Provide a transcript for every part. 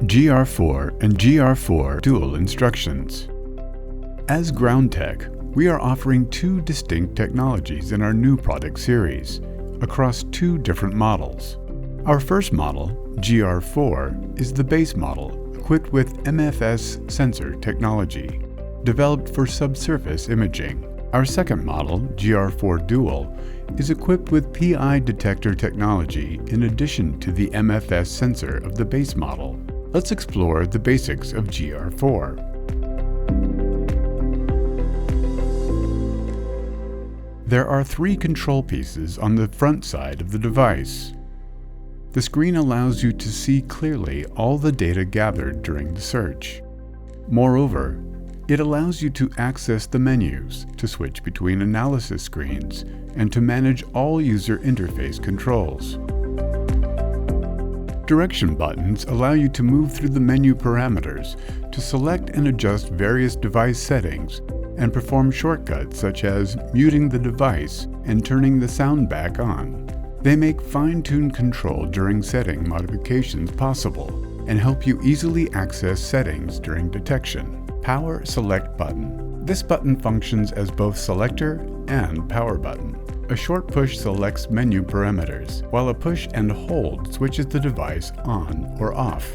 GR4 and GR4 Dual instructions. As Groundtech, we are offering two distinct technologies in our new product series, across two different models. Our first model, GR4, is the base model, equipped with MFS sensor technology, developed for subsurface imaging. Our second model, GR4 Dual, is equipped with PI detector technology in addition to the MFS sensor of the base model. Let's explore the basics of GR4. There are three control pieces on the front side of the device. The screen allows you to see clearly all the data gathered during the search. Moreover, it allows you to access the menus, to switch between analysis screens, and to manage all user interface controls. Direction buttons allow you to move through the menu parameters to select and adjust various device settings and perform shortcuts such as muting the device and turning the sound back on. They make fine-tuned control during setting modifications possible and help you easily access settings during detection. Power Select button. This button functions as both selector and power button. A short push selects menu parameters, while a push and hold switches the device on or off.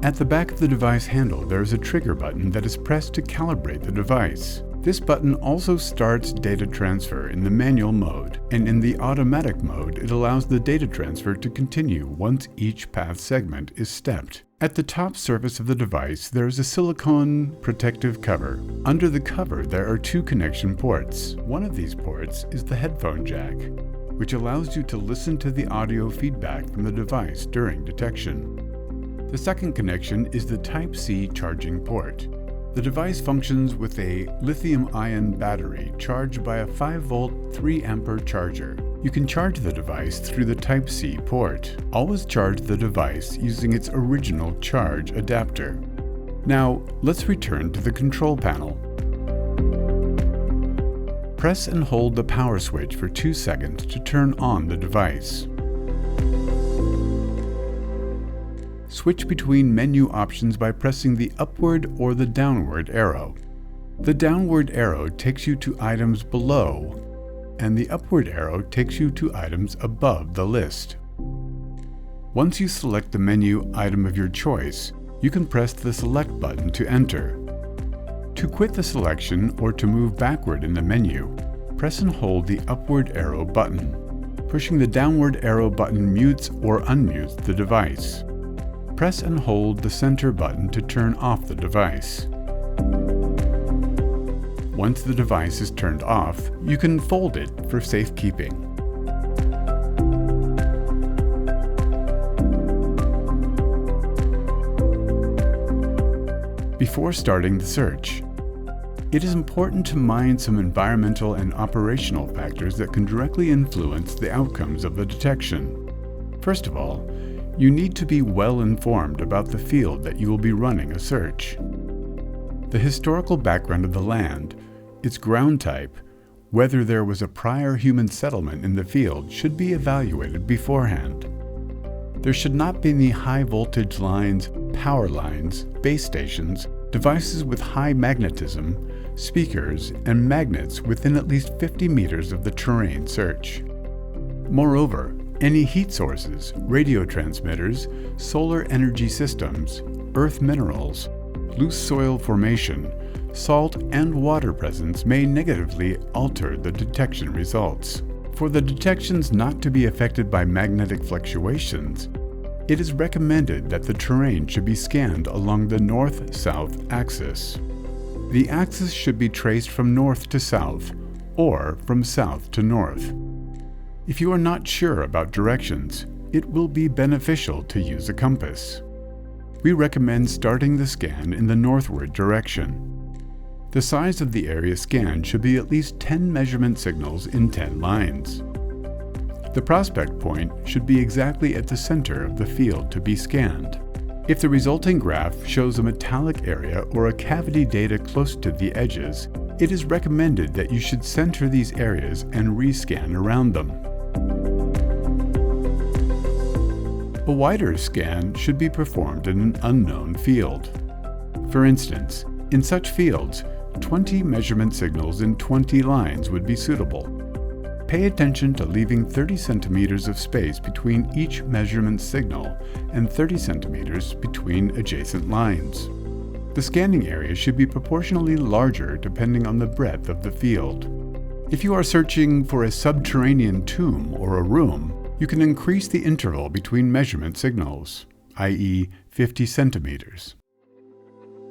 At the back of the device handle, there is a trigger button that is pressed to calibrate the device. This button also starts data transfer in the manual mode, and in the automatic mode, it allows the data transfer to continue once each path segment is stepped. At the top surface of the device, there is a silicone protective cover. Under the cover, there are two connection ports. One of these ports is the headphone jack, which allows you to listen to the audio feedback from the device during detection. The second connection is the Type-C charging port. The device functions with a lithium-ion battery charged by a 5-volt, 3-ampere charger. You can charge the device through the Type-C port. Always charge the device using its original charge adapter. Now, let's return to the control panel. Press and hold the power switch for 2 seconds to turn on the device. Switch between menu options by pressing the upward or the downward arrow. The downward arrow takes you to items below, and the upward arrow takes you to items above the list. Once you select the menu item of your choice, you can press the Select button to enter. To quit the selection or to move backward in the menu, press and hold the upward arrow button. Pushing the downward arrow button mutes or unmutes the device. Press and hold the center button to turn off the device. Once the device is turned off, you can fold it for safekeeping. Before starting the search, it is important to mind some environmental and operational factors that can directly influence the outcomes of the detection. First of all, you need to be well informed about the field that you will be running a search. The historical background of the land, its ground type, whether there was a prior human settlement in the field should be evaluated beforehand. There should not be any high voltage lines, power lines, base stations, devices with high magnetism, speakers, and magnets within at least 50 meters of the terrain search. Moreover, any heat sources, radio transmitters, solar energy systems, earth minerals, loose soil formation, salt and water presence may negatively alter the detection results. For the detections not to be affected by magnetic fluctuations, it is recommended that the terrain should be scanned along the north-south axis. The axis should be traced from north to south, or from south to north. If you are not sure about directions, it will be beneficial to use a compass. We recommend starting the scan in the northward direction. The size of the area scanned should be at least 10 measurement signals in 10 lines. The prospect point should be exactly at the center of the field to be scanned. If the resulting graph shows a metallic area or a cavity data close to the edges, it is recommended that you should center these areas and rescan around them. A wider scan should be performed in an unknown field. For instance, in such fields, 20 measurement signals in 20 lines would be suitable. Pay attention to leaving 30 centimeters of space between each measurement signal and 30 centimeters between adjacent lines. The scanning area should be proportionally larger depending on the breadth of the field. If you are searching for a subterranean tomb or a room, you can increase the interval between measurement signals, i.e. 50 centimeters.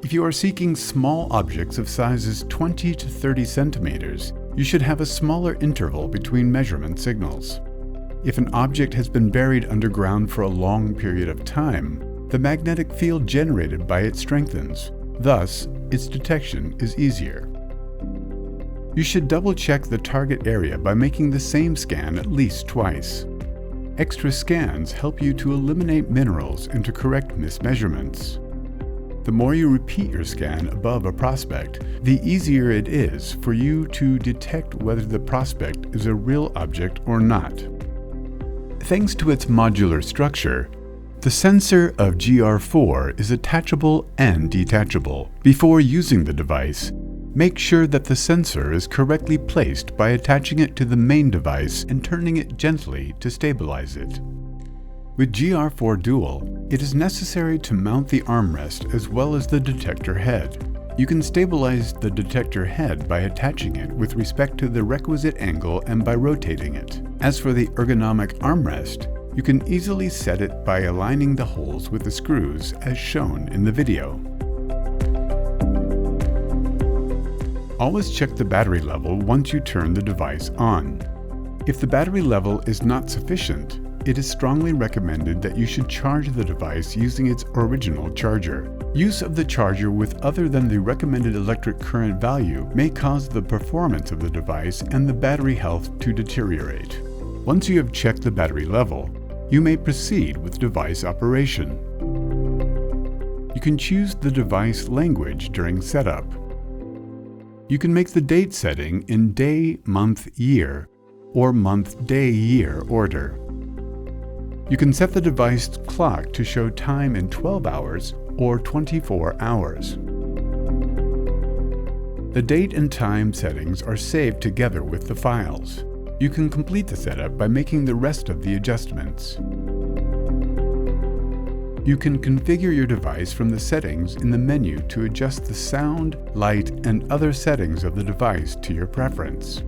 If you are seeking small objects of sizes 20 to 30 centimeters, you should have a smaller interval between measurement signals. If an object has been buried underground for a long period of time, the magnetic field generated by it strengthens. Thus, its detection is easier. You should double-check the target area by making the same scan at least twice. Extra scans help you to eliminate minerals and to correct mismeasurements. The more you repeat your scan above a prospect, the easier it is for you to detect whether the prospect is a real object or not. Thanks to its modular structure, the sensor of GR4 is attachable and detachable. Before using the device, make sure that the sensor is correctly placed by attaching it to the main device and turning it gently to stabilize it. With GR4 Dual, it is necessary to mount the armrest as well as the detector head. You can stabilize the detector head by attaching it with respect to the requisite angle and by rotating it. As for the ergonomic armrest, you can easily set it by aligning the holes with the screws as shown in the video. Always check the battery level once you turn the device on. If the battery level is not sufficient, it is strongly recommended that you should charge the device using its original charger. Use of the charger with other than the recommended electric current value may cause the performance of the device and the battery health to deteriorate. Once you have checked the battery level, you may proceed with device operation. You can choose the device language during setup. You can make the date setting in day, month, year, or month, day, year order. You can set the device clock to show time in 12 hours or 24 hours. The date and time settings are saved together with the files. You can complete the setup by making the rest of the adjustments. You can configure your device from the settings in the menu to adjust the sound, light, and other settings of the device to your preference.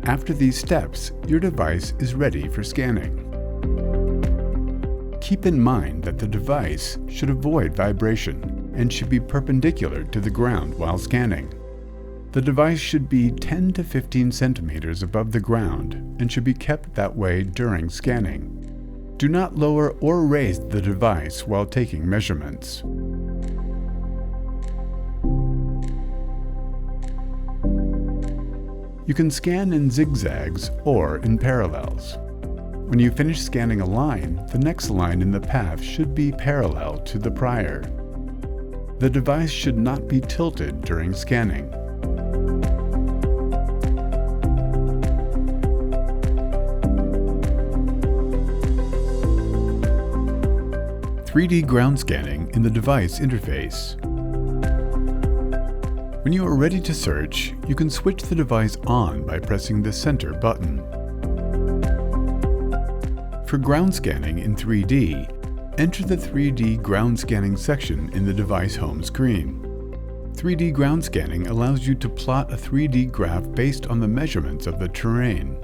After these steps, your device is ready for scanning. Keep in mind that the device should avoid vibration and should be perpendicular to the ground while scanning. The device should be 10 to 15 centimeters above the ground and should be kept that way during scanning. Do not lower or raise the device while taking measurements. You can scan in zigzags or in parallels. When you finish scanning a line, the next line in the path should be parallel to the prior. The device should not be tilted during scanning. 3D ground scanning in the device interface. When you are ready to search, you can switch the device on by pressing the center button. For ground scanning in 3D, enter the 3D ground scanning section in the device home screen. 3D ground scanning allows you to plot a 3D graph based on the measurements of the terrain.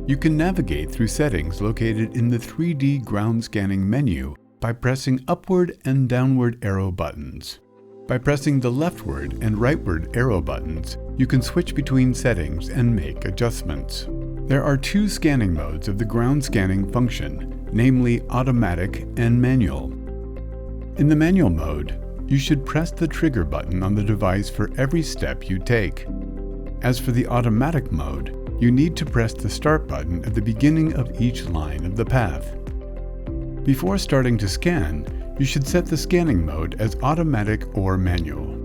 You can navigate through settings located in the 3D ground scanning menu by pressing upward and downward arrow buttons. By pressing the leftward and rightward arrow buttons, you can switch between settings and make adjustments. There are two scanning modes of the ground scanning function, namely automatic and manual. In the manual mode, you should press the trigger button on the device for every step you take. As for the automatic mode, you need to press the start button at the beginning of each line of the path. Before starting to scan, you should set the scanning mode as automatic or manual.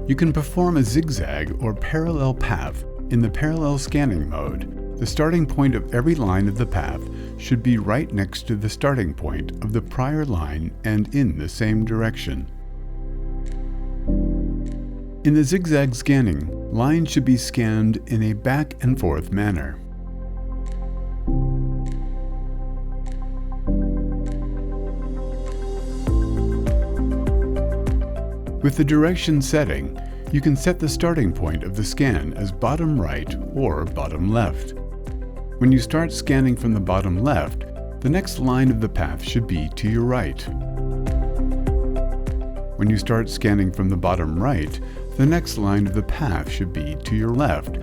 You can perform a zigzag or parallel path in the parallel scanning mode. The starting point of every line of the path should be right next to the starting point of the prior line and in the same direction. In the zigzag scanning, lines should be scanned in a back and forth manner. With the direction setting, you can set the starting point of the scan as bottom right or bottom left. When you start scanning from the bottom left, the next line of the path should be to your right. When you start scanning from the bottom right, the next line of the path should be to your left.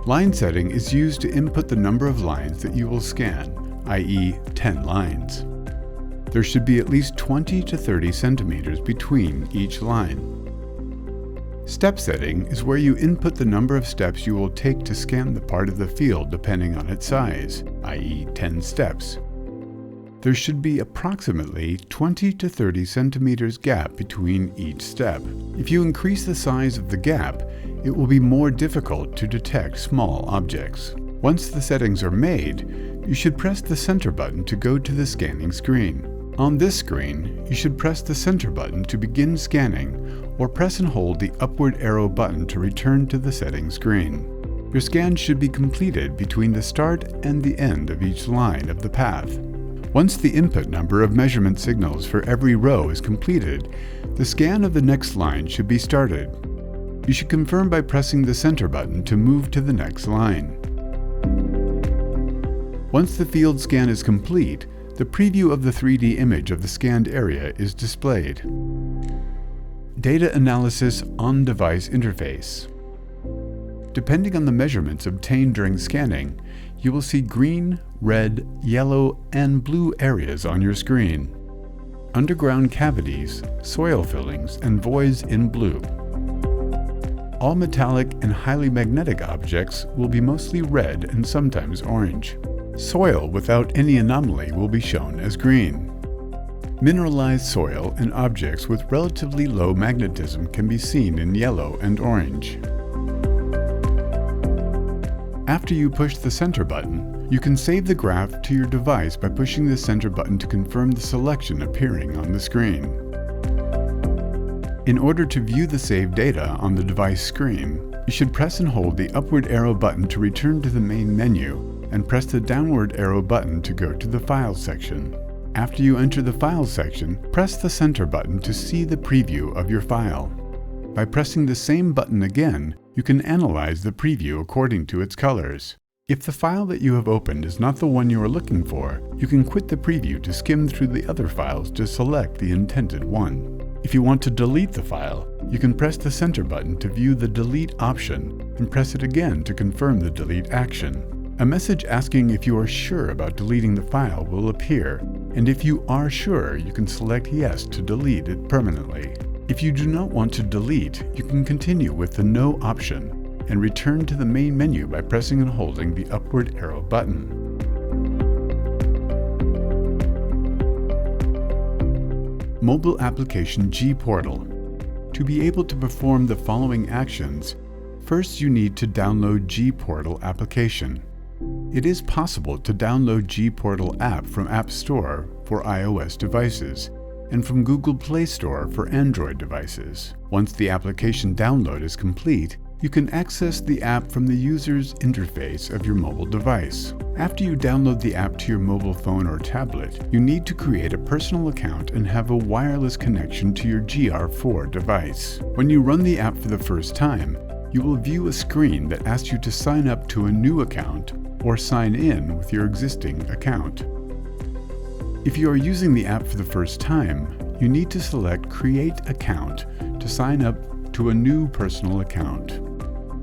Line setting is used to input the number of lines that you will scan, i.e. 10 lines. There should be at least 20 to 30 centimeters between each line. Step setting is where you input the number of steps you will take to scan the part of the field depending on its size, i.e. 10 steps. There should be approximately 20 to 30 centimeters gap between each step. If you increase the size of the gap, it will be more difficult to detect small objects. Once the settings are made, you should press the center button to go to the scanning screen. On this screen, you should press the center button to begin scanning, or press and hold the upward arrow button to return to the setting screen. Your scan should be completed between the start and the end of each line of the path. Once the input number of measurement signals for every row is completed, the scan of the next line should be started. You should confirm by pressing the center button to move to the next line. Once the field scan is complete, the preview of the 3D image of the scanned area is displayed. Data Analysis On-Device Interface. Depending on the measurements obtained during scanning, you will see green, red, yellow, and blue areas on your screen. Underground cavities, soil fillings, and voids in blue. All metallic and highly magnetic objects will be mostly red and sometimes orange. Soil without any anomaly will be shown as green. Mineralized soil and objects with relatively low magnetism can be seen in yellow and orange. After you push the center button, you can save the graph to your device by pushing the center button to confirm the selection appearing on the screen. In order to view the saved data on the device screen, you should press and hold the upward arrow button to return to the main menu, and press the downward arrow button to go to the File section. After you enter the File section, press the center button to see the preview of your file. By pressing the same button again, you can analyze the preview according to its colors. If the file that you have opened is not the one you are looking for, you can quit the preview to skim through the other files to select the intended one. If you want to delete the file, you can press the center button to view the Delete option and press it again to confirm the delete action. A message asking if you are sure about deleting the file will appear, and if you are sure, you can select Yes to delete it permanently. If you do not want to delete, you can continue with the No option and return to the main menu by pressing and holding the upward arrow button. Mobile Application G-Portal. To be able to perform the following actions, first you need to download G-Portal application. It is possible to download G-Portal app from App Store for iOS devices and from Google Play Store for Android devices. Once the application download is complete, you can access the app from the user's interface of your mobile device. After you download the app to your mobile phone or tablet, you need to create a personal account and have a wireless connection to your GR4 device. When you run the app for the first time, you will view a screen that asks you to sign up to a new account or sign in with your existing account. If you are using the app for the first time, you need to select Create Account to sign up to a new personal account.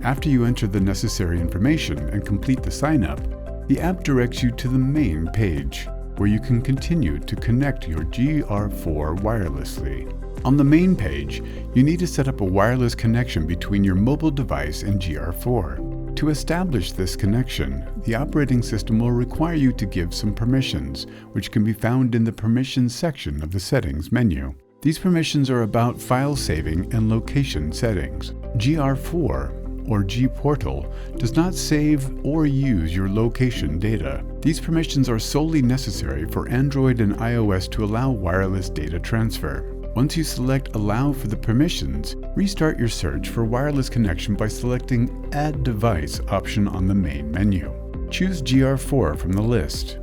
After you enter the necessary information and complete the sign up, the app directs you to the main page, where you can continue to connect your GR4 wirelessly. On the main page, you need to set up a wireless connection between your mobile device and GR4. To establish this connection, the operating system will require you to give some permissions, which can be found in the Permissions section of the Settings menu. These permissions are about file saving and location settings. GR4 or G-Portal does not save or use your location data. These permissions are solely necessary for Android and iOS to allow wireless data transfer. Once you select Allow for the permissions, restart your search for wireless connection by selecting Add Device option on the main menu. Choose GR4 from the list.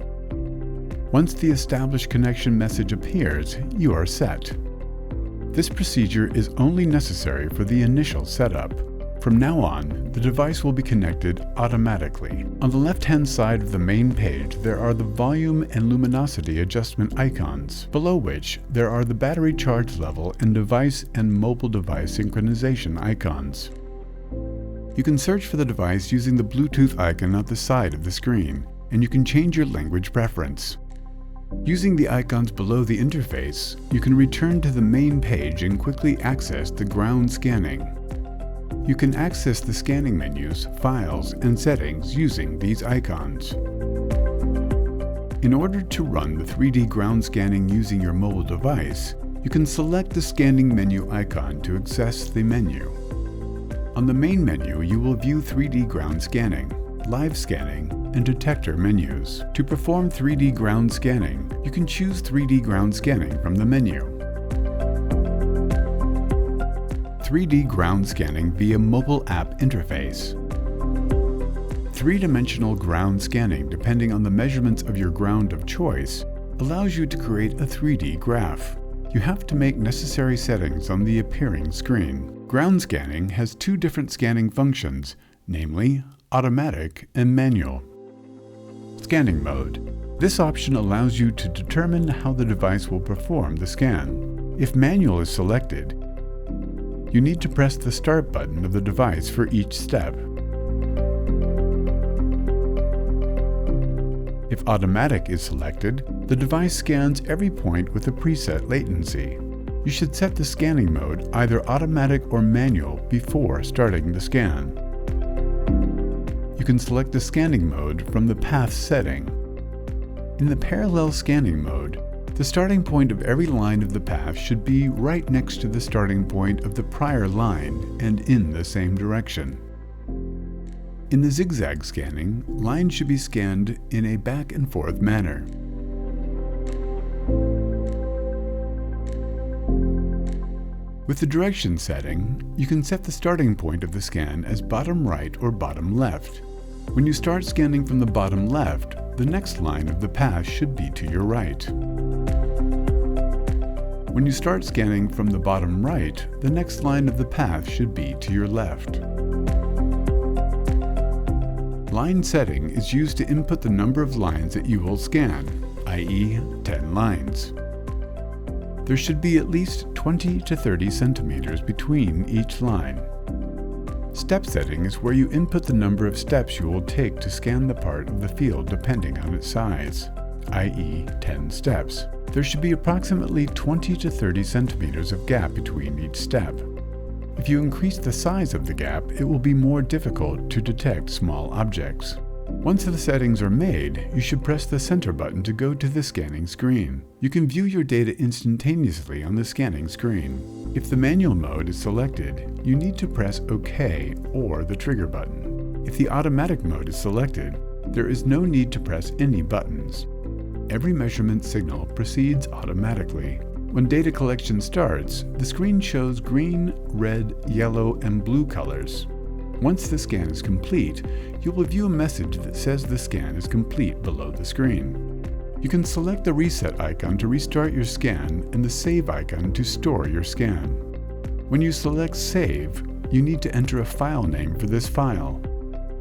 Once the established connection message appears, you are set. This procedure is only necessary for the initial setup. From now on, the device will be connected automatically. On the left-hand side of the main page, there are the volume and luminosity adjustment icons, below which there are the battery charge level and device and mobile device synchronization icons. You can search for the device using the Bluetooth icon at the side of the screen, and you can change your language preference. Using the icons below the interface, you can return to the main page and quickly access the ground scanning. You can access the scanning menus, files, and settings using these icons. In order to run the 3D ground scanning using your mobile device, you can select the scanning menu icon to access the menu. On the main menu, you will view 3D ground scanning, live scanning, and detector menus. To perform 3D ground scanning, you can choose 3D ground scanning from the menu. 3D ground scanning via mobile app interface. Three-dimensional ground scanning, depending on the measurements of your ground of choice, allows you to create a 3D graph. You have to make necessary settings on the appearing screen. Ground scanning has two different scanning functions, namely automatic and manual. Scanning mode. This option allows you to determine how the device will perform the scan. If manual is selected, you need to press the Start button of the device for each step. If automatic is selected, the device scans every point with a preset latency. You should set the scanning mode either automatic or manual before starting the scan. You can select the scanning mode from the path setting. In the parallel scanning mode, the starting point of every line of the path should be right next to the starting point of the prior line and in the same direction. In the zigzag scanning, lines should be scanned in a back and forth manner. With the direction setting, you can set the starting point of the scan as bottom right or bottom left. When you start scanning from the bottom left, the next line of the path should be to your right. When you start scanning from the bottom right, the next line of the path should be to your left. Line setting is used to input the number of lines that you will scan, i.e. 10 lines. There should be at least 20 to 30 centimeters between each line. Step setting is where you input the number of steps you will take to scan the part of the field depending on its size, i.e. 10 steps. There should be approximately 20 to 30 centimeters of gap between each step. If you increase the size of the gap, it will be more difficult to detect small objects. Once the settings are made, you should press the center button to go to the scanning screen. You can view your data instantaneously on the scanning screen. If the manual mode is selected, you need to press OK or the trigger button. If the automatic mode is selected, there is no need to press any buttons. Every measurement signal proceeds automatically. When data collection starts, the screen shows green, red, yellow, and blue colors. Once the scan is complete, you will view a message that says the scan is complete below the screen. You can select the reset icon to restart your scan and the save icon to store your scan. When you select save, you need to enter a file name for this file.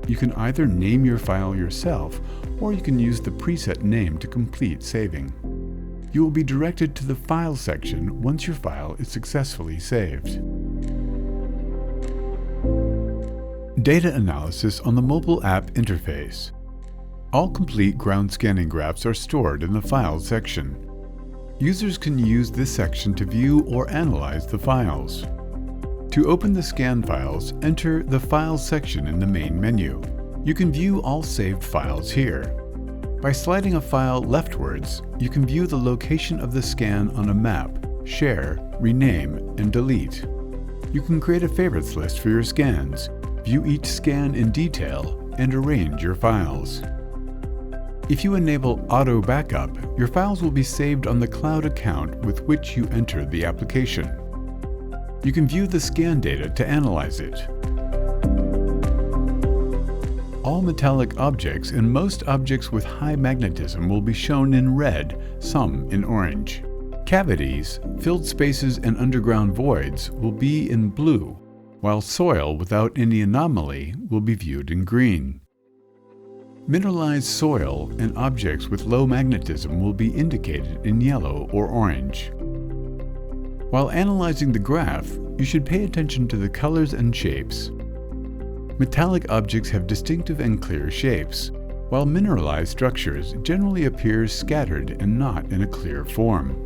You can either name your file yourself, or you can use the preset name to complete saving. You will be directed to the File section once your file is successfully saved. Data analysis on the mobile app interface. All complete ground scanning graphs are stored in the Files section. Users can use this section to view or analyze the files. To open the scan files, enter the Files section in the main menu. You can view all saved files here. By sliding a file leftwards, you can view the location of the scan on a map, share, rename, and delete. You can create a favorites list for your scans, view each scan in detail, and arrange your files. If you enable Auto Backup, your files will be saved on the cloud account with which you entered the application. You can view the scan data to analyze it. All metallic objects and most objects with high magnetism will be shown in red, some in orange. Cavities, filled spaces, and underground voids will be in blue, while soil without any anomaly will be viewed in green. Mineralized soil and objects with low magnetism will be indicated in yellow or orange. While analyzing the graph, you should pay attention to the colors and shapes. Metallic objects have distinctive and clear shapes, while mineralized structures generally appear scattered and not in a clear form.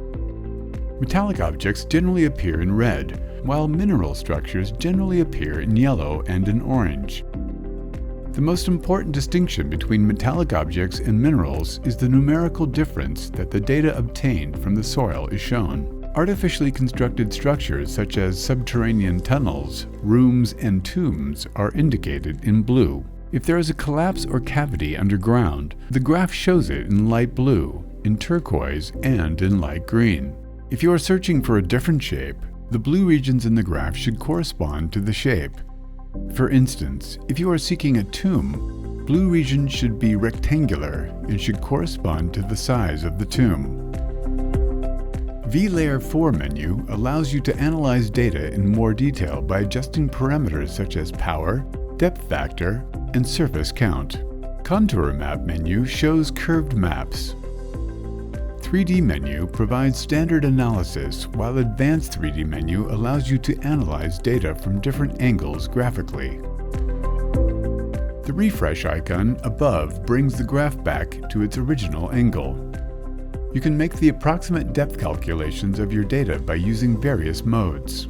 Metallic objects generally appear in red, while mineral structures generally appear in yellow and in orange. The most important distinction between metallic objects and minerals is the numerical difference that the data obtained from the soil is shown. Artificially constructed structures such as subterranean tunnels, rooms, and tombs are indicated in blue. If there is a collapse or cavity underground, the graph shows it in light blue, in turquoise, and in light green. If you are searching for a different shape, the blue regions in the graph should correspond to the shape. For instance, if you are seeking a tomb, blue regions should be rectangular and should correspond to the size of the tomb. V-Layer 4 menu allows you to analyze data in more detail by adjusting parameters such as power, depth factor, and surface count. Contour Map menu shows curved maps. 3D menu provides standard analysis, while Advanced 3D menu allows you to analyze data from different angles graphically. The refresh icon above brings the graph back to its original angle. You can make the approximate depth calculations of your data by using various modes.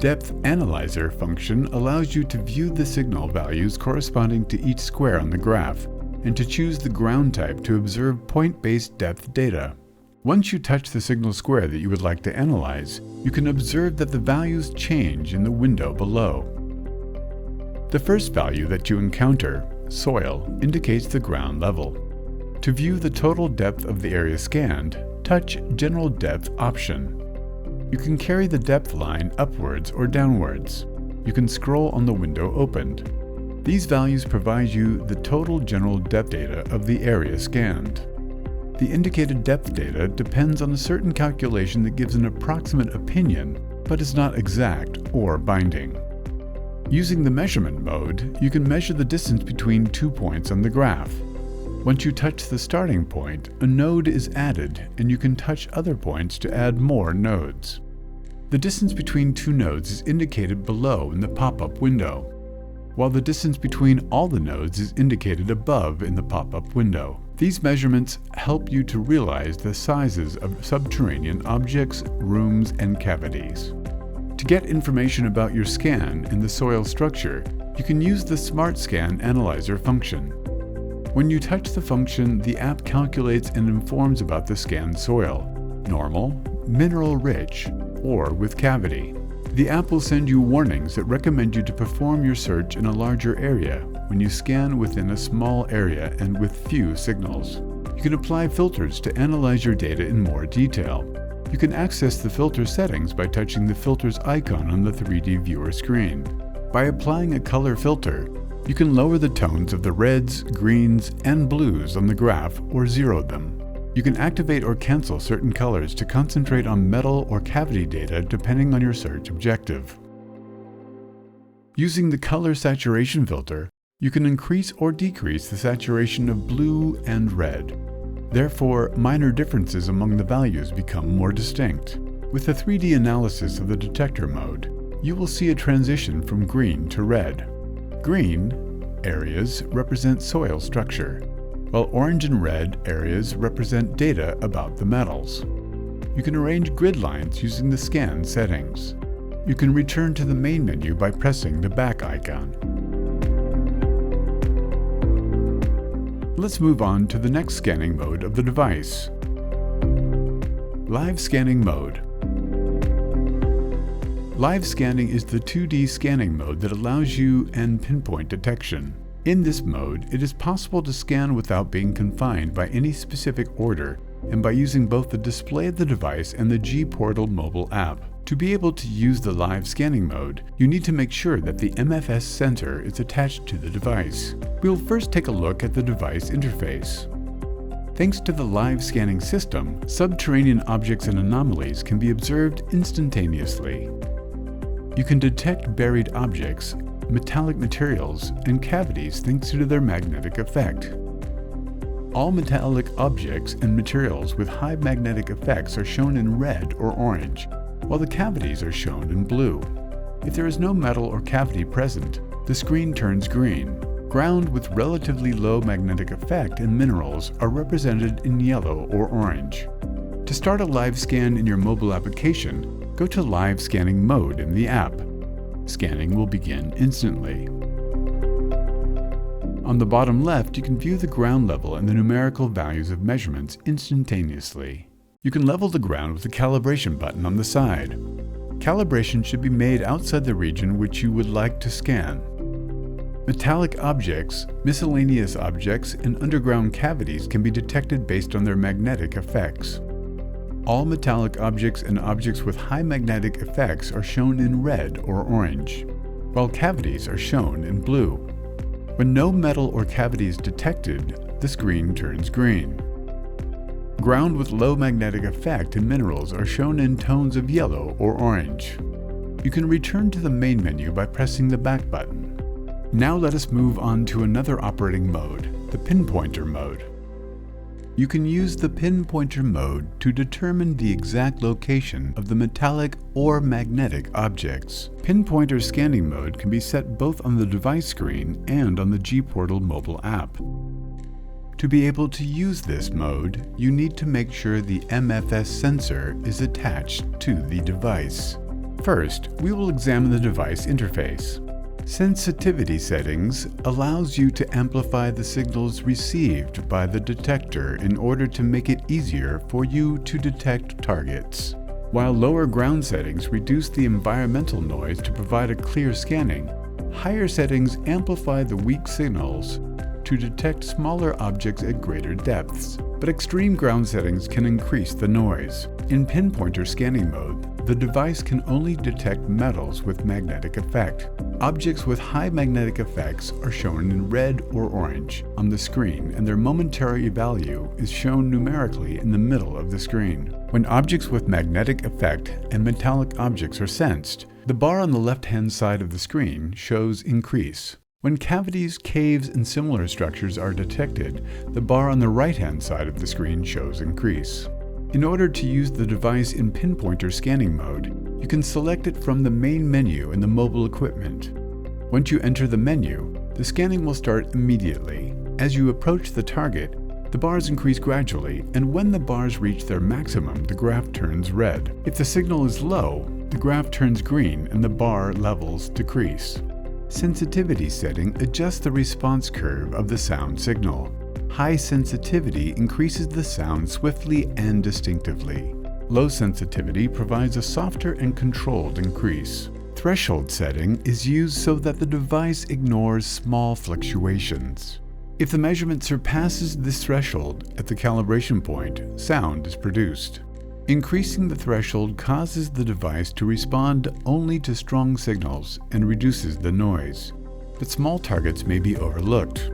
Depth Analyzer function allows you to view the signal values corresponding to each square on the graph, and to choose the ground type to observe point-based depth data. Once you touch the signal square that you would like to analyze, you can observe that the values change in the window below. The first value that you encounter, soil, indicates the ground level. To view the total depth of the area scanned, touch General Depth option. You can carry the depth line upwards or downwards. You can scroll on the window opened. These values provide you the total general depth data of the area scanned. The indicated depth data depends on a certain calculation that gives an approximate opinion, but is not exact or binding. Using the measurement mode, you can measure the distance between 2 points on the graph. Once you touch the starting point, a node is added, and you can touch other points to add more nodes. The distance between two nodes is indicated below in the pop-up window, while the distance between all the nodes is indicated above in the pop-up window. These measurements help you to realize the sizes of subterranean objects, rooms, and cavities. To get information about your scan and the soil structure, you can use the Smart Scan Analyzer function. When you touch the function, the app calculates and informs about the scanned soil, normal, mineral-rich, or with cavity. The app will send you warnings that recommend you to perform your search in a larger area when you scan within a small area and with few signals. You can apply filters to analyze your data in more detail. You can access the filter settings by touching the filters icon on the 3D viewer screen. By applying a color filter, you can lower the tones of the reds, greens, and blues on the graph or zero them. You can activate or cancel certain colors to concentrate on metal or cavity data depending on your search objective. Using the color saturation filter, you can increase or decrease the saturation of blue and red. Therefore, minor differences among the values become more distinct. With the 3D analysis of the detector mode, you will see a transition from green to red. Green areas represent soil structure, while orange and red areas represent data about the metals. You can arrange grid lines using the scan settings. You can return to the main menu by pressing the back icon. Let's move on to the next scanning mode of the device. Live scanning mode. Live scanning is the 2D scanning mode that allows you and pinpoint detection. In this mode, it is possible to scan without being confined by any specific order and by using both the display of the device and the G-Portal mobile app. To be able to use the live scanning mode, you need to make sure that the MFS sensor is attached to the device. We'll first take a look at the device interface. Thanks to the live scanning system, subterranean objects and anomalies can be observed instantaneously. You can detect buried objects, metallic materials, and cavities thanks to their magnetic effect. All metallic objects and materials with high magnetic effects are shown in red or orange, while the cavities are shown in blue. If there is no metal or cavity present, the screen turns green. Ground with relatively low magnetic effect and minerals are represented in yellow or orange. To start a live scan in your mobile application, go to Live Scanning mode in the app. Scanning will begin instantly. On the bottom left, you can view the ground level and the numerical values of measurements instantaneously. You can level the ground with the calibration button on the side. Calibration should be made outside the region which you would like to scan. Metallic objects, miscellaneous objects, and underground cavities can be detected based on their magnetic effects. All metallic objects and objects with high magnetic effects are shown in red or orange, while cavities are shown in blue. When no metal or cavity is detected, the screen turns green. Ground with low magnetic effect and minerals are shown in tones of yellow or orange. You can return to the main menu by pressing the back button. Now let us move on to another operating mode, the Pinpointer mode. You can use the Pinpointer mode to determine the exact location of the metallic or magnetic objects. Pinpointer scanning mode can be set both on the device screen and on the G-Portal mobile app. To be able to use this mode, you need to make sure the MFS sensor is attached to the device. First, we will examine the device interface. Sensitivity settings allows you to amplify the signals received by the detector in order to make it easier for you to detect targets. While lower ground settings reduce the environmental noise to provide a clear scanning, higher settings amplify the weak signals to detect smaller objects at greater depths, but extreme ground settings can increase the noise. In Pinpointer scanning mode, the device can only detect metals with magnetic effect. Objects with high magnetic effects are shown in red or orange on the screen, and their momentary value is shown numerically in the middle of the screen. When objects with magnetic effect and metallic objects are sensed, the bar on the left-hand side of the screen shows increase. When cavities, caves, and similar structures are detected, the bar on the right-hand side of the screen shows increase. In order to use the device in Pinpointer scanning mode, you can select it from the main menu in the mobile equipment. Once you enter the menu, the scanning will start immediately. As you approach the target, the bars increase gradually, and when the bars reach their maximum, the graph turns red. If the signal is low, the graph turns green and the bar levels decrease. Sensitivity setting adjusts the response curve of the sound signal. High sensitivity increases the sound swiftly and distinctively. Low sensitivity provides a softer and controlled increase. Threshold setting is used so that the device ignores small fluctuations. If the measurement surpasses this threshold at the calibration point, sound is produced. Increasing the threshold causes the device to respond only to strong signals and reduces the noise, but small targets may be overlooked.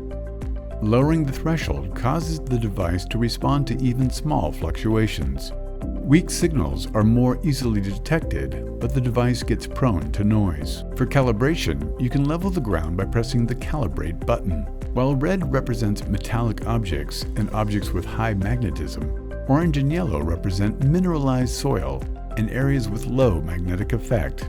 Lowering the threshold causes the device to respond to even small fluctuations. Weak signals are more easily detected, but the device gets prone to noise. For calibration, you can level the ground by pressing the Calibrate button. While red represents metallic objects and objects with high magnetism, orange and yellow represent mineralized soil and areas with low magnetic effect.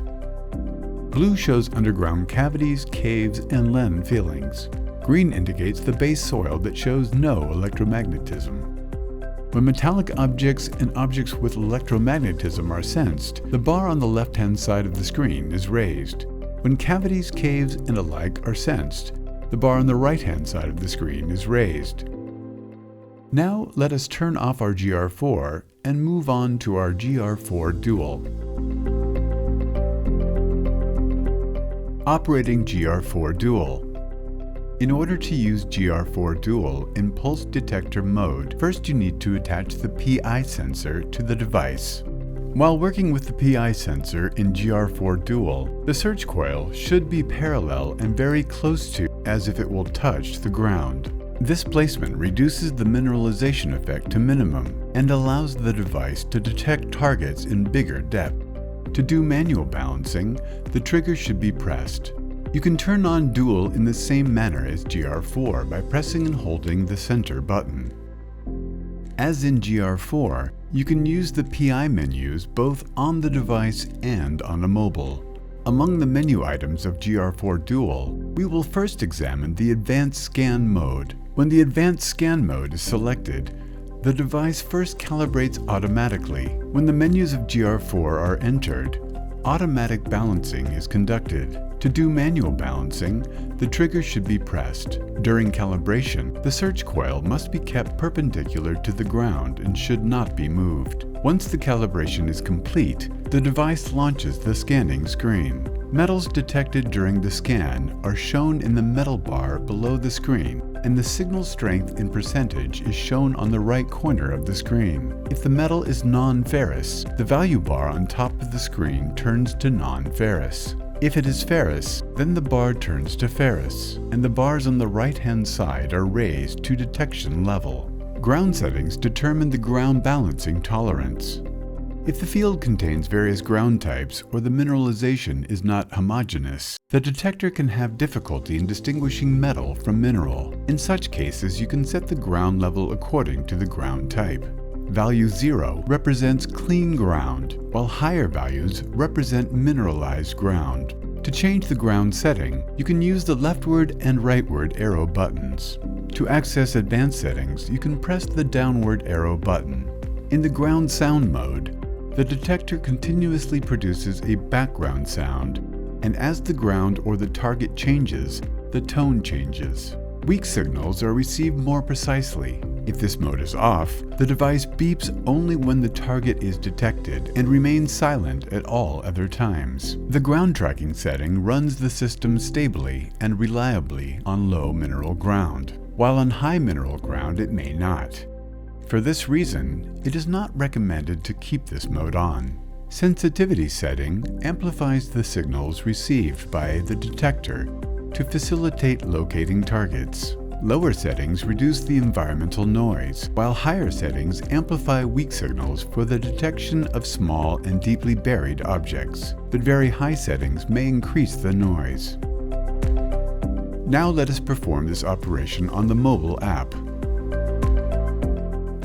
Blue shows underground cavities, caves, and land fillings. Green indicates the base soil that shows no electromagnetism. When metallic objects and objects with electromagnetism are sensed, the bar on the left-hand side of the screen is raised. When cavities, caves, and alike are sensed, the bar on the right-hand side of the screen is raised. Now let us turn off our GR4 and move on to our GR4 Dual. Operating GR4 Dual. In order to use GR4 Dual in pulse detector mode, first you need to attach the PI sensor to the device. While working with the PI sensor in GR4 Dual, the search coil should be parallel and very close to, as if it will touch the ground. This placement reduces the mineralization effect to minimum and allows the device to detect targets in bigger depth. To do manual balancing, the trigger should be pressed. You can turn on Dual in the same manner as GR4 by pressing and holding the center button. As in GR4, you can use the PI menus both on the device and on a mobile. Among the menu items of GR4 Dual, we will first examine the Advanced Scan mode. When the Advanced Scan mode is selected, the device first calibrates automatically. When the menus of GR4 are entered, automatic balancing is conducted. To do manual balancing, the trigger should be pressed. During calibration, the search coil must be kept perpendicular to the ground and should not be moved. Once the calibration is complete, the device launches the scanning screen. Metals detected during the scan are shown in the metal bar below the screen, and the signal strength in percentage is shown on the right corner of the screen. If the metal is non-ferrous, the value bar on top of the screen turns to non-ferrous. If it is ferrous, then the bar turns to ferrous, and the bars on the right-hand side are raised to detection level. Ground settings determine the ground balancing tolerance. If the field contains various ground types or the mineralization is not homogeneous, the detector can have difficulty in distinguishing metal from mineral. In such cases, you can set the ground level according to the ground type. Value 0 represents clean ground, while higher values represent mineralized ground. To change the ground setting, you can use the leftward and rightward arrow buttons. To access advanced settings, you can press the downward arrow button. In the ground sound mode, the detector continuously produces a background sound, and as the ground or the target changes, the tone changes. Weak signals are received more precisely. If this mode is off, the device beeps only when the target is detected and remains silent at all other times. The ground tracking setting runs the system stably and reliably on low mineral ground, while on high mineral ground it may not. For this reason, it is not recommended to keep this mode on. Sensitivity setting amplifies the signals received by the detector to facilitate locating targets. Lower settings reduce the environmental noise, while higher settings amplify weak signals for the detection of small and deeply buried objects, but very high settings may increase the noise. Now let us perform this operation on the mobile app.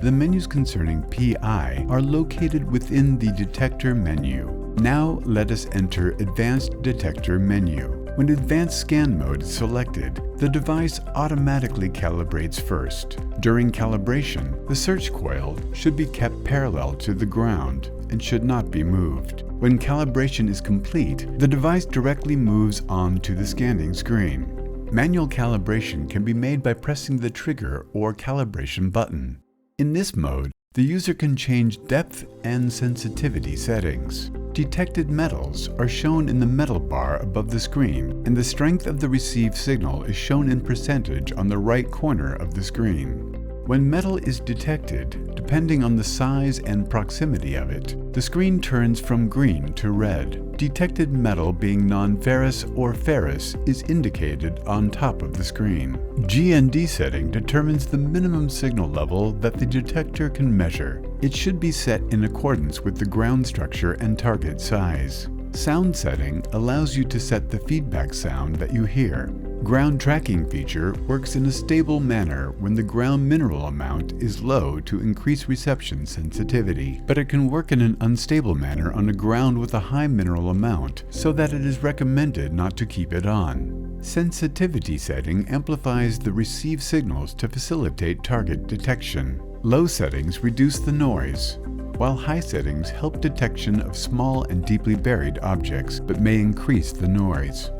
The menus concerning PI are located within the Detector menu. Now let us enter Advanced Detector menu. When Advanced Scan mode is selected, the device automatically calibrates first. During calibration, the search coil should be kept parallel to the ground and should not be moved. When calibration is complete, the device directly moves on to the scanning screen. Manual calibration can be made by pressing the trigger or calibration button. In this mode, the user can change depth and sensitivity settings. Detected metals are shown in the metal bar above the screen, and the strength of the received signal is shown in percentage on the right corner of the screen. When metal is detected, depending on the size and proximity of it, the screen turns from green to red. Detected metal being non-ferrous or ferrous is indicated on top of the screen. GND setting determines the minimum signal level that the detector can measure. It should be set in accordance with the ground structure and target size. Sound setting allows you to set the feedback sound that you hear. Ground tracking feature works in a stable manner when the ground mineral amount is low to increase reception sensitivity, but it can work in an unstable manner on a ground with a high mineral amount, so that it is recommended not to keep it on. Sensitivity setting amplifies the received signals to facilitate target detection. Low settings reduce the noise, while high settings help detection of small and deeply buried objects, but may increase the noise.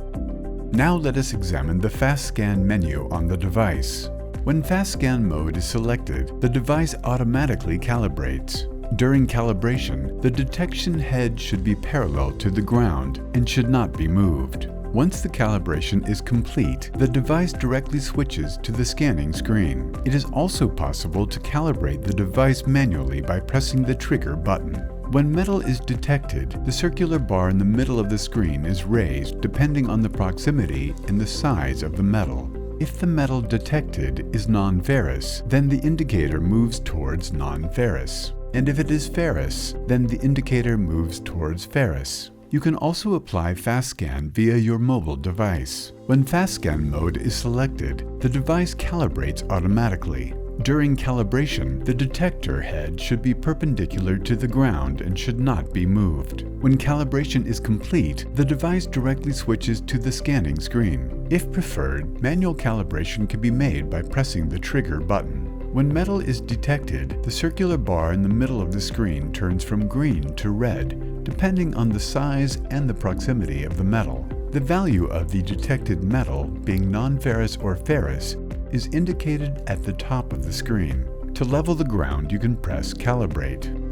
Now let us examine the Fast Scan menu on the device. When Fast Scan mode is selected, the device automatically calibrates. During calibration, the detection head should be parallel to the ground and should not be moved. Once the calibration is complete, the device directly switches to the scanning screen. It is also possible to calibrate the device manually by pressing the trigger button. When metal is detected, the circular bar in the middle of the screen is raised depending on the proximity and the size of the metal. If the metal detected is non-ferrous, then the indicator moves towards non-ferrous. And if it is ferrous, then the indicator moves towards ferrous. You can also apply fast scan via your mobile device. When fast scan mode is selected, the device calibrates automatically. During calibration, the detector head should be perpendicular to the ground and should not be moved. When calibration is complete, the device directly switches to the scanning screen. If preferred, manual calibration can be made by pressing the trigger button. When metal is detected, the circular bar in the middle of the screen turns from green to red, depending on the size and the proximity of the metal. The value of the detected metal, being non-ferrous or ferrous, is indicated at the top of the screen. To level the ground, you can press Calibrate.